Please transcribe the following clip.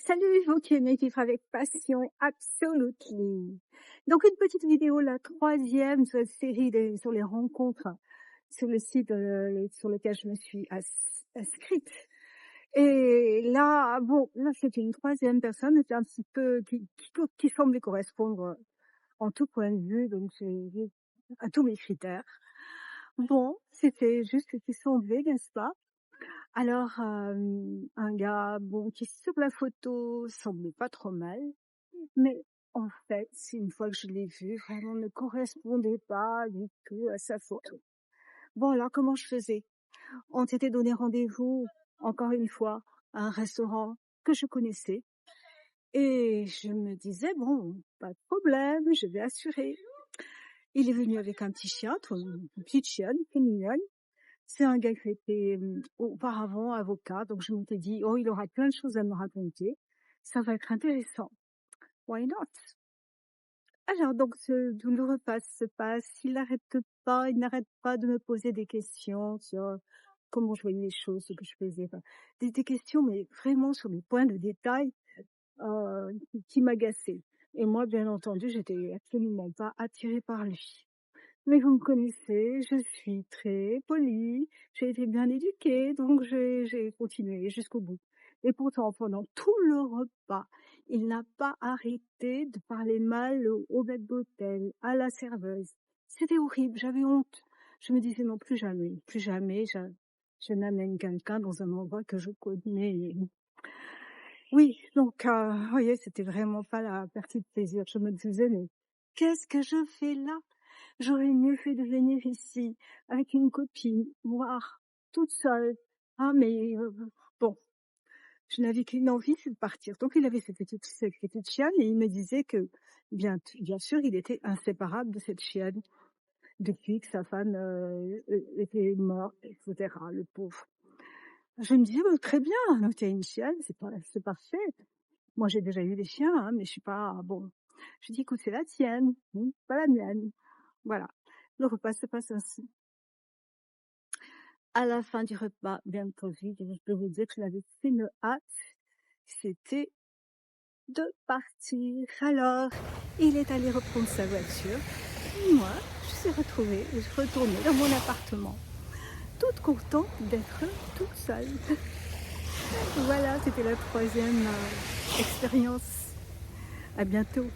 Salut, vous qui aimez vivre avec passion, absolutely. Donc une petite vidéo, la troisième sur la série sur les rencontres sur le site sur lequel je me suis inscrite. Et là, bon, là c'était une troisième personne, c'était un petit peu qui semblait correspondre en tout point de vue, donc à tous mes critères. Bon, c'était juste ce qui semblait, n'est-ce pas? Alors, un gars, bon, qui sur la photo semblait pas trop mal, mais en fait, une fois que je l'ai vu, vraiment ne correspondait pas du tout à sa photo. Bon, alors comment je faisais? On s'était donné rendez-vous, encore une fois, à un restaurant que je connaissais et je me disais: «Bon, pas de problème, je vais assurer». Il est venu avec un petit chien, une petite chienne, très mignonne. C'est un gars qui était, auparavant avocat, donc je m'étais dit: «Oh, il aura plein de choses à me raconter, ça va être intéressant. Why not?» Alors donc tout le repas se passe, il n'arrête pas de me poser des questions sur comment je voyais les choses, ce que je faisais, enfin, des questions, mais vraiment sur des points de détail, qui m'agaçaient. Et moi, bien entendu, j'étais absolument pas attirée par lui. Mais vous me connaissez, je suis très polie, j'ai été bien éduquée, donc j'ai continué jusqu'au bout. Et pourtant, pendant tout le repas, il n'a pas arrêté de parler mal au maître d'hôtel, à la serveuse. C'était horrible, j'avais honte. Je me disais non, plus jamais je n'amène quelqu'un dans un endroit que je connais. Oui, donc, vous voyez, c'était vraiment pas la partie de plaisir. Je me disais: «Mais qu'est-ce que je fais là? J'aurais mieux fait de venir ici avec une copine, voir toute seule. Ah mais bon, je n'avais qu'une envie, c'est de partir». Donc il avait cette petite chienne et il me disait que bien sûr, il était inséparable de cette chienne depuis que sa femme, était morte et cetera, le pauvre. Je me disais: «Bah, très bien, tu as une chienne, c'est parfait». Moi, j'ai déjà eu des chiens, hein, mais je suis pas bon. Je dis: «Écoute, c'est la tienne, pas la mienne». Voilà. Le repas se passe ainsi. À la fin du repas, bien entendu, je peux vous dire que j'avais qu'une hâte, c'était de partir. Alors, il est allé reprendre sa voiture et moi, je suis retournée dans mon appartement, toute contente d'être toute seule. Voilà, c'était la troisième expérience. À bientôt.